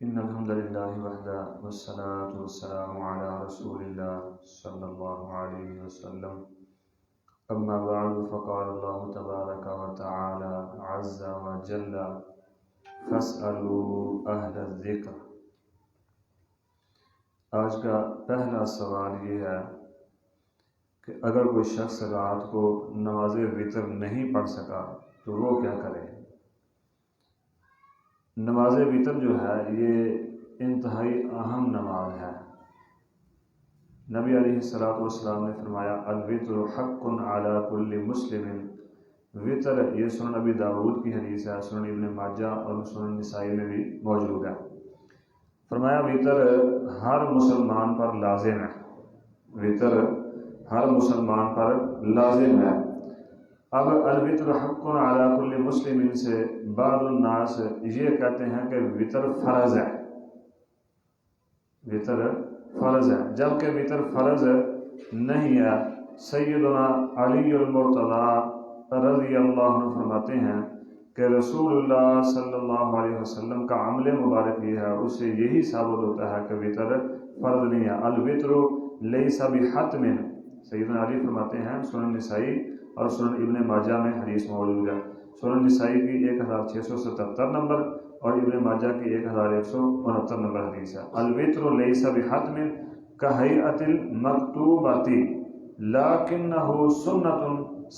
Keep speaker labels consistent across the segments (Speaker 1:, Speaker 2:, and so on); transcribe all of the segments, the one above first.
Speaker 1: إن الحمد لله وحده والصلاة والسلام على رسول الله صلى الله عليه وسلم. أما بعد فقال الله تبارك وتعالى عز وجل فاسألوا أهل الذكر. آج کا پہلا سوال یہ ہے کہ اگر کوئی شخص رات کو نماز وتر نہیں پڑھ سکا تو وہ کیا کرے؟ نماز وتر جو ہے یہ انتہائی اہم نماز ہے۔ نبی علیہ الصلوۃ والسلام نے فرمایا الوتر حق علی کل مسلم. وتر یہ سنن ابی داؤد کی حدیث ہے، سنن ابن ماجہ اور سنن نسائی میں بھی موجود ہے۔ فرمایا وتر ہر مسلمان پر لازم ہے، وتر ہر مسلمان پر لازم ہے۔ اب الوتر حق علی کل مسلم سے بعض الناس یہ کہتے ہیں کہ وتر فرض ہے، وتر فرض ہے، جبکہ وتر فرض نہیں ہے۔ سیدنا علی المرتضی رضی اللہ عنہ فرماتے ہیں کہ رسول اللہ صلی اللہ علیہ وسلم کا عمل مبارک یہ ہے، اس سے یہی ثابت ہوتا ہے کہ وتر فرض نہیں ہے۔ الوتر لیس بحتم، سیدنا علی فرماتے ہیں، سنن نسائی اور سنن ابن ماجہ میں حدیث موجود ہے۔ سنن نسائی کی 1677 نمبر اور ابن ماجہ کی 1169 نمبر حدیث ہے۔ الوتر لیس بحتم کہیئۃ المکتوبۃ لیکنہ سنۃ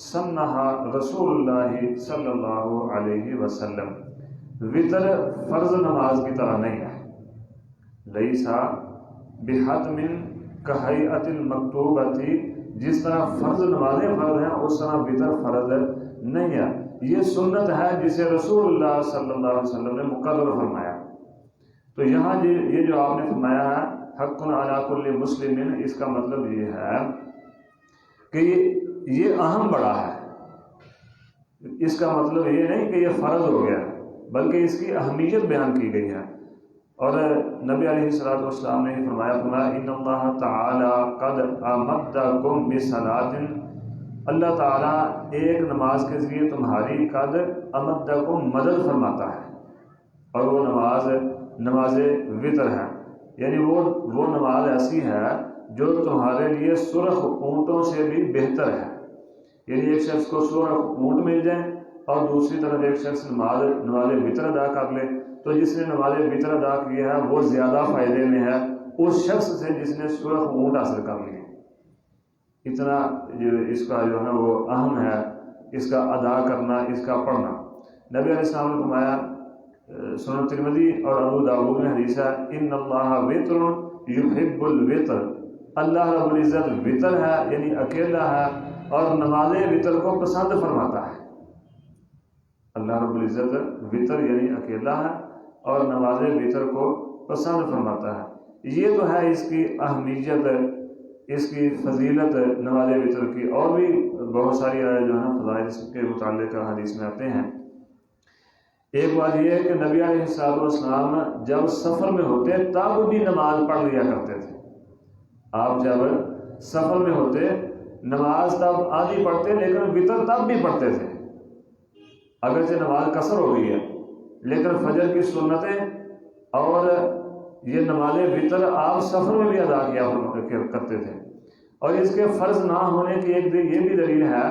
Speaker 1: سنھا رسول اللہ صلی اللہ علیہ وسلم۔ وتر فرض نماز کی طرح نہیں ہے، لیس بحتم کہیئۃ المکتوبۃ، جس طرح فرض نمازیں فرض ہیں اس طرح وتر فرض نہیں ہے، یہ سنت ہے جسے رسول اللہ صلی اللہ علیہ وسلم نے مقرر فرمایا۔ تو یہاں یہ جو آپ نے فرمایا ہے حق علی کل مسلم، اس کا مطلب یہ ہے کہ یہ اہم بڑا ہے، اس کا مطلب یہ نہیں کہ یہ فرض ہو گیا بلکہ اس کی اہمیت بیان کی گئی ہے۔ اور نبی علیہ الصلوۃ والسلام نے فرمایا ان اللہ تعالی قد امدکم بصلاۃ، اللہ تعالیٰ ایک نماز کے ذریعے تمہاری قد امدکم مدد فرماتا ہے، اور وہ نماز وتر ہے، یعنی وہ نماز ایسی ہے جو تمہارے لیے سرخ اونٹوں سے بھی بہتر ہے۔ یعنی ایک شخص کو سرخ اونٹ مل جائیں اور دوسری طرف ایک شخص نماز وتر ادا کر لے تو جس نے نماز وتر ادا کیا ہے وہ زیادہ فائدے میں ہے اس شخص سے جس نے سرخ اونٹ حاصل کر لیے۔ اتنا اس کا جو ہے وہ اہم ہے، اس کا ادا کرنا، اس کا پڑھنا۔ نبی علیہ السلام نے فرمایا، سنن ترمذی اور ابو داؤد میں حدیث ہے ان اللہ وتر یحب الوتر، اللہ رب العزت وتر ہے یعنی اکیلا ہے اور نماز وتر کو پسند فرماتا ہے۔ اللہ رب العزت وتر یعنی اکیلا ہے اور نماز وتر کو پسند فرماتا ہے۔ یہ تو ہے اس کی اہمیت، اس کی فضیلت نماز وتر کی، اور بھی بہت ساری جو ہے فضائل اس کے متعلق حدیث میں آتے ہیں۔ ایک بات یہ ہے کہ نبی علیہ الصلوۃ والسلام جب سفر میں ہوتے تب بھی نماز پڑھ لیا کرتے تھے۔ آپ جب سفر میں ہوتے نماز تب آدھی پڑھتے لیکن وتر تب بھی پڑھتے تھے، اگرچہ نماز قصر ہو گئی ہے لیکن فجر کی سنتیں اور یہ نماز وتر آپ سفر میں بھی ادا کیا کرتے تھے۔ اور اس کے فرض نہ ہونے کی ایک یہ بھی دلیل ہے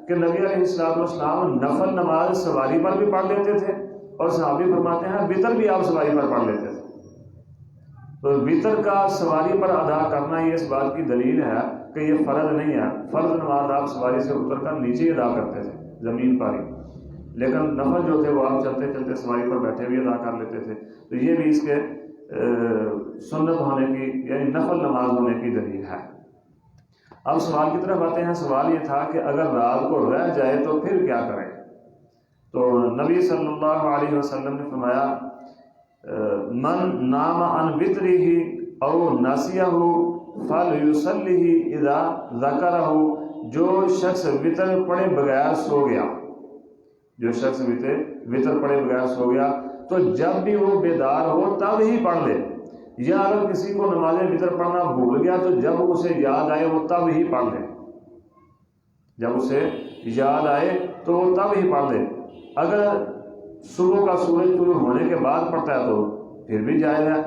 Speaker 1: کہ نبی علیہ الصلوۃ والسلام نفل نماز سواری پر بھی پڑھ لیتے تھے، اور صحابی فرماتے ہیں وتر بھی آپ سواری پر پڑھ لیتے تھے۔ تو وتر کا سواری پر ادا کرنا یہ اس بات کی دلیل ہے کہ یہ فرض نہیں ہے۔ فرض نماز آپ سواری سے اتر کر نیچے ہی ادا کرتے تھے زمین پر ہی، لیکن نفل جو تھے وہ آپ چلتے چلتے سواری پر بیٹھے بھی ادا کر لیتے تھے۔ تو یہ بھی اس کے سنت ہونے کی یعنی نفل نماز ہونے کی دلیل ہے۔ اب سوال کی طرف آتے ہیں۔ سوال یہ تھا کہ اگر رات کو رہ جائے تو پھر کیا کریں؟ تو نبی صلی اللہ علیہ وسلم نے فرمایا من نام عن وترہ او نسیہ فلیصلیہ اذا ذکرہ، جو شخص وتر پڑھے بغیر سو گیا، جو شخص وتر پڑھے بغیر سو گیا تو جب بھی وہ بیدار ہو تب ہی پڑھ لے، یا اگر کسی کو نماز وتر پڑھنا بھول گیا تو جب اسے یاد آئے وہ تب ہی پڑھ لے، جب اسے یاد آئے تو وہ تب ہی پڑھ لے۔ اگر صبح کا سورج طلوع ہونے کے بعد پڑھتا ہے تو پھر بھی جائز ہے۔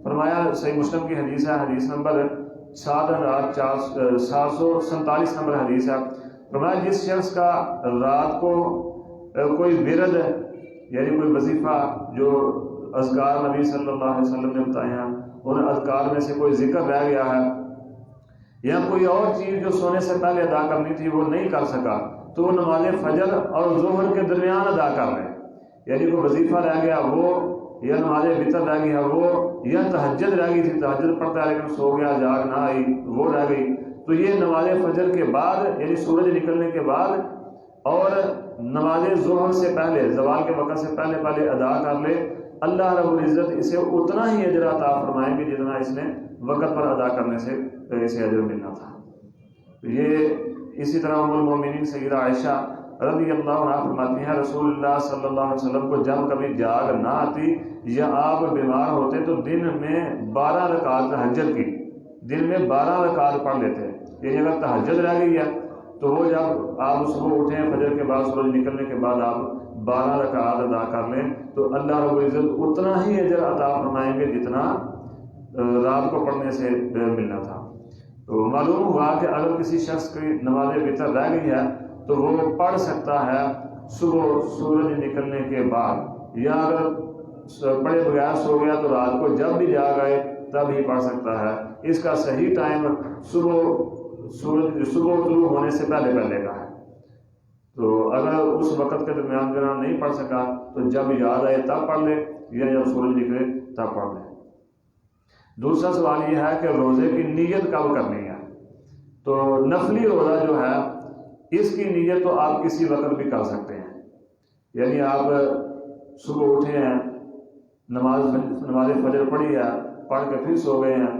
Speaker 1: فرمایا صحیح مسلم کی حدیث ہے، حدیث نمبر 747 نمبر حدیث ہے۔ فرمایا جس شخص کا رات کو کوئی ورد یعنی کوئی وظیفہ جو اذکار نبی صلی اللہ علیہ وسلم نے بتائے ہیں ان اذکار میں سے کوئی ذکر رہ گیا ہے یا کوئی اور چیز جو سونے سے پہلے ادا کرنی تھی وہ نہیں کر سکا تو وہ نماز فجر اور ظہر کے درمیان ادا کر لے، یعنی کوئی وظیفہ رہ گیا وہ، یا نماز وطر رہ گیا وہ، یا تہجد رہ گئی تھی، تہجد پڑھتا ہے لیکن سو گیا، جاگ نہ آئی، وہ رہ گئی، تو یہ نماز فجر کے بعد یعنی سورج نکلنے کے بعد اور نماز ظہر سے پہلے، زوال کے وقت سے پہلے ادا کر لے، اللہ رب العزت اسے اتنا ہی اجر عطا فرمائیں گے جتنا اس نے وقت پر ادا کرنے سے اسے اجر ملنا تھا۔ یہ اسی طرح ام المومنین سیدہ عائشہ رضی اللہ عنہ فرماتی ہیں رسول اللہ صلی اللہ علیہ وسلم کو جب کبھی جاگ نہ آتی یا آپ بیمار ہوتے تو دن میں 12 رکعت تہجد کی، دن میں 12 رکعت پڑھ لیتے، یعنی اگر تہجد رہ گئی ہے تو وہ جب آپ صبح اٹھیں فجر کے بعد سورج نکلنے کے بعد آپ 12 رکعت ادا کر لیں تو اللہ رب العزت اتنا ہی اجر عطا فرمائیں گے جتنا رات کو پڑھنے سے ملنا تھا۔ تو معلوم ہوا کہ اگر کسی شخص کی نماز وتر رہ گئی ہے تو وہ پڑھ سکتا ہے صبح سورج نکلنے کے بعد، یا اگر پڑھے بغیر سو گیا تو رات کو جب بھی جاگ آئے تب ہی پڑھ سکتا ہے۔ اس کا صحیح ٹائم صبح طلوع ہونے سے پہلے کا ہے، تو اگر اس وقت کے درمیان نہیں پڑھ سکا تو جب یاد آئے تب پڑھ لے یا جب سورج نکلے تب پڑھ لے۔ دوسرا سوال یہ ہے کہ روزے کی نیت کب کرنی ہے؟ تو نفلی روزہ جو ہے اس کی نیت تو آپ کسی وقت بھی کر سکتے ہیں، یعنی آپ صبح اٹھے ہیں، نماز فجر پڑھی ہے، پڑھ کے پھر سو گئے ہیں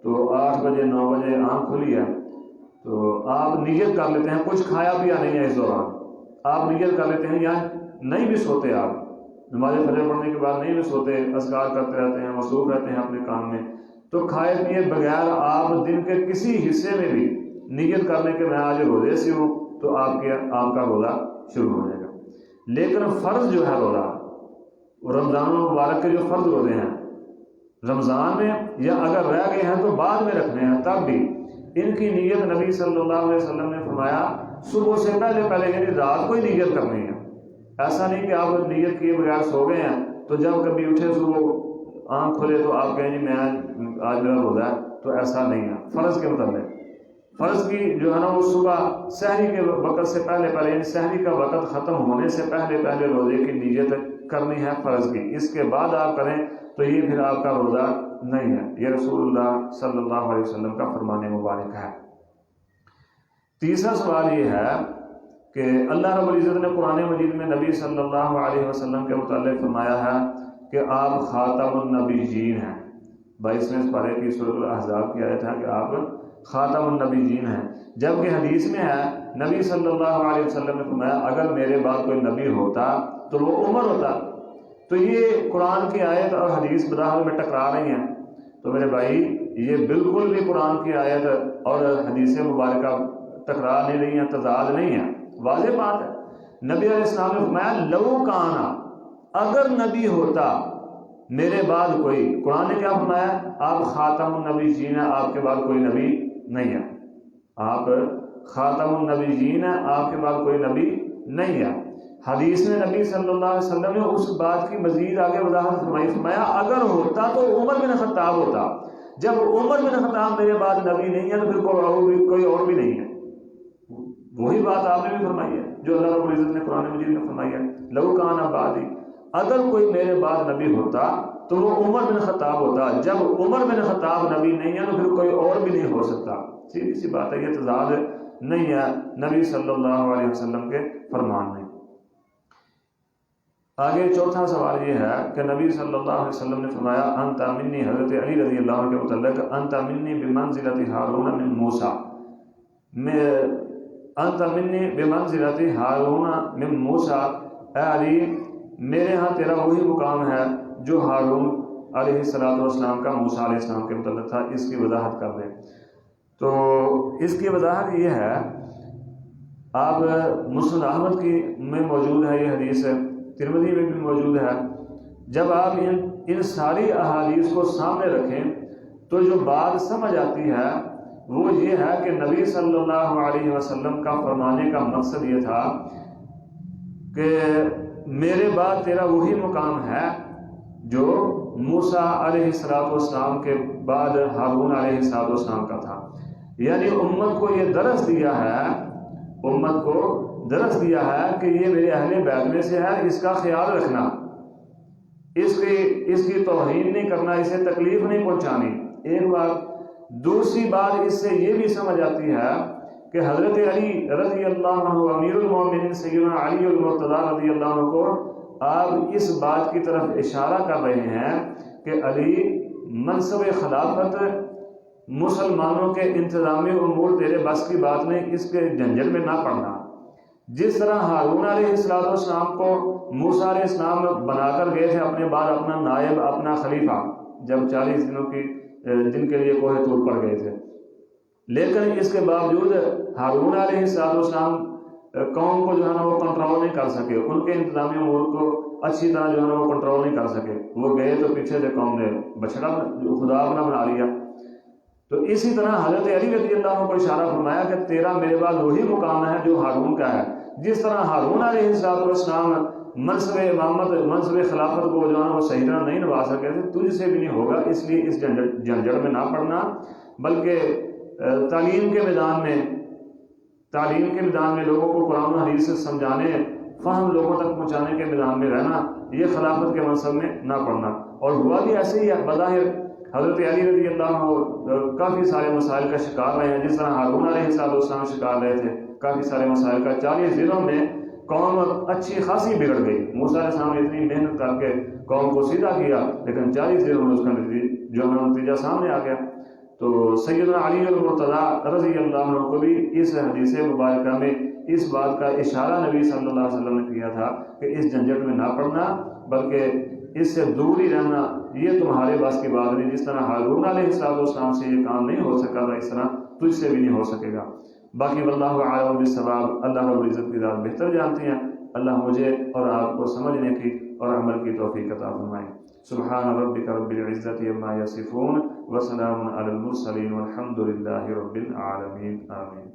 Speaker 1: تو 8 بجے 9 بجے آنکھ کھلی ہے تو آپ نیت کر لیتے ہیں، کچھ کھایا پیا نہیں ہے اس دوران، آپ نیت کر لیتے ہیں، یا نہیں بھی سوتے، آپ نماز فجر پڑھنے کے بعد نہیں بھی سوتے، اذکار کرتے رہتے ہیں، مصروف رہتے ہیں اپنے کام میں، تو کھائے پیے بغیر آپ دن کے کسی حصے میں بھی نیت کرنے کے میں آج روزے سے ہوں تو آپ کا روزہ شروع ہو جائے گا۔ لیکن فرض جو ہے روزہ، رمضان المبارک کے جو فرض روزے ہیں رمضان میں یا اگر رہ گئے ہیں تو بعد میں رکھنے ہیں، تب بھی ان کی نیت نبی صلی اللہ علیہ وسلم نے فرمایا صبح سے پہلے یعنی رات کو ہی نیت کرنی ہے۔ ایسا نہیں کہ آپ نیت کیے بغیر سو گئے ہیں تو جب کبھی اٹھے صبح آنکھ کھلے تو آپ کہیں جی میں آج میرا روزہ ہے، تو ایسا نہیں ہے۔ فرض کے مطابق فرض کی جو ہے نا وہ صبح سحری کے وقت سے پہلے یعنی سحری کا وقت ختم ہونے سے پہلے روزے کی نیت کرنی ہے فرض کی، اس کے بعد آپ کریں تو یہ پھر آپ کا روزہ نہیں ہے۔ یہ رسول اللہ صلی اللہ علیہ وسلم کا فرمان مبارک ہے۔ تیسرا سوال یہ ہے کہ اللہ رب العزت نے قرآن مجید میں نبی صلی اللہ علیہ وسلم کے متعلق فرمایا ہے کہ آپ خاتم النبیین ہیں۔ 22ویں پارے کی سورۃ الاحزاب کی آیت ہے کہ آپ خاتم النبیین ہیں، جبکہ حدیث میں ہے نبی صلی اللہ علیہ وسلم نے فرمایا اگر میرے بعد کوئی نبی ہوتا تو وہ عمر ہوتا۔ تو یہ قرآن کی آیت اور حدیث بظاہر میں ٹکرا رہی ہیں، تو میرے بھائی یہ بالکل بھی قرآن کی آیت اور حدیث مبارکہ ٹکرا نہیں رہی ہیں، تضاد نہیں ہے، واضح بات ہے۔ نبی علیہ السلام نے فرمایا لو کانا، اگر نبی ہوتا میرے بعد کوئی، قرآن نے کیا فرمایا؟ آپ خاتم النبیین ہیں، آپ کے بعد کوئی نبی نہیں ہے، آپ خاتم النبیین ہیں، آپ کے بعد کوئی نبی نہیں ہے۔ حدیث میں نبی صلی اللہ علیہ وسلم نے اس بات کی مزید آگے وضاحت فرمایا اگر ہوتا تو عمر بن خطاب ہوتا، جب عمر بن خطاب میرے بعد نبی نہیں ہے تو پھر کوئی اور بھی نہیں ہے۔ وہی بات آپ نے بھی فرمائی ہے جو اللہ رب العزت نے قرآن مجید میں فرمائی ہے، لو کان بعدی، اگر کوئی میرے بعد نبی ہوتا تو وہ عمر بن خطاب ہوتا، جب عمر بن خطاب نبی نہیں ہے تو پھر کوئی اور بھی نہیں ہو سکتا۔ سیدھی سی بات ہے، یہ تضاد نہیں ہے نبی صلی اللہ علیہ وسلم کے فرمان میں۔ آگے چوتھا سوال یہ ہے کہ نبی صلی اللہ علیہ وسلم نے فرمایا انت منی، حضرت علی رضی اللہ عنہ کے متعلق، انت منی بمنزلۃ ہارون من موسیٰ، انت منی بمنزلۃ ہارون من موسیٰ، اے علی میرے ہاں تیرا وہی مقام ہے جو ہارون علیہ السلام کا موسیٰ علیہ السلام کے متعلق تھا۔ اس کی وضاحت کر دیں۔ تو اس کی وضاحت یہ ہے، آپ مسند احمد کی میں موجود ہے یہ حدیث، ترمذی میں بھی موجود ہے، جب آپ ان ساری احادیث کو سامنے رکھیں تو جو بات سمجھ آتی ہے وہ یہ ہے کہ نبی صلی اللہ علیہ وسلم کا فرمانے کا مقصد یہ تھا کہ میرے بعد تیرا وہی مقام ہے جو موسیٰ علیہ السلام کے بعد ہارون علیہ السلام کا تھا. یعنی امت کو یہ درس دیا ہے کہ یہ میرے اہل بیت میں سے ہے، اس کا خیال رکھنا، اس کی توہین نہیں کرنا، اسے تکلیف نہیں پہنچانی. ایک بات. دوسری بات اس سے یہ بھی سمجھ آتی ہے کہ حضرت علی رضی اللہ عنہ، امیر المومنین سیدنا علی المرتضیٰ رضی اللہ عنہ کو آپ اس بات کی طرف اشارہ کر رہے ہیں کہ علی، منصب خلافت مسلمانوں کے انتظامی امور تیرے بس کی بات نہیں، اس کے جھنجٹ میں نہ پڑنا. جس طرح ہارون علیہ السلام کو موسیٰ علیہ السلام بنا کر گئے تھے اپنے بعد اپنا نائب، اپنا خلیفہ، جب 40 دنوں کی جن کے لیے کوہ طور پر گئے تھے، لیکن اس کے باوجود ہارون علیہ السلام قوم کو جو ہے نا وہ کنٹرول نہیں کر سکے، ان کے انتظامی امور کو اچھی طرح جو ہے نا وہ کنٹرول نہیں کر سکے. وہ گئے تو پیچھے سے قوم نے بچڑا خدا اپنا بنا لیا. تو اسی طرح حضرت علی رضی اللہ عنہ کو اشارہ فرمایا کہ تیرا میرے بعد وہی مقام ہے جو ہارون کا ہے. جس طرح ہارون علیہ السلام منصب امامت، منصب خلافت کو جو ہے وہ صحیح طرح نہیں نبھا سکے تھے، تجھ سے بھی نہیں ہوگا. اس لیے اس جھنجھڑ میں نہ پڑنا، بلکہ تعلیم کے میدان میں لوگوں کو قرآن و حدیث سے سمجھانے، فہم لوگوں تک پہنچانے کے میدان میں رہنا، یہ خلافت کے منصب میں نہ پڑنا. اور ہوا بھی ایسے ہی ہے. بظاہر حضرت علی رضی اللہ عنہ کافی سارے مسائل کا شکار رہے ہیں، جس طرح ہارون علیہ السلام شکار رہے تھے کافی سارے مسائل کا. 40 دنوں میں قوم اچھی خاصی بگڑ گئی. موسیٰ علیہ السلام نے اتنی محنت کر کے قوم کو سیدھا کیا، لیکن 40 دنوں میں اس کا نتیجہ سامنے آ گیا. تو سیدنا علی المرتضیٰ رضی اللہ عنہ کو بھی اس حدیث مبارکہ میں اس بات کا اشارہ نبی صلی اللہ علیہ وسلم نے کیا تھا کہ اس جھنجٹ میں نہ پڑنا، بلکہ اس سے دور ہی رہنا. یہ تمہارے بس کی بات نہیں. جس طرح ہارون علیہ السلام سے یہ کام نہیں ہو سکا تھا، اس طرح تجھ سے بھی نہیں ہو سکے گا. باقی واللہ اعلم بالصواب. اللہ رب العزت کی ذات بہتر جانتی ہیں. اللہ مجھے اور آپ کو سمجھنے کی اور عمل کی توفیق عطا فرمائے. سبحان ربک رب العزت عما یصفون وسلام علی المرسلین والحمد للہ رب العالمین. آمین.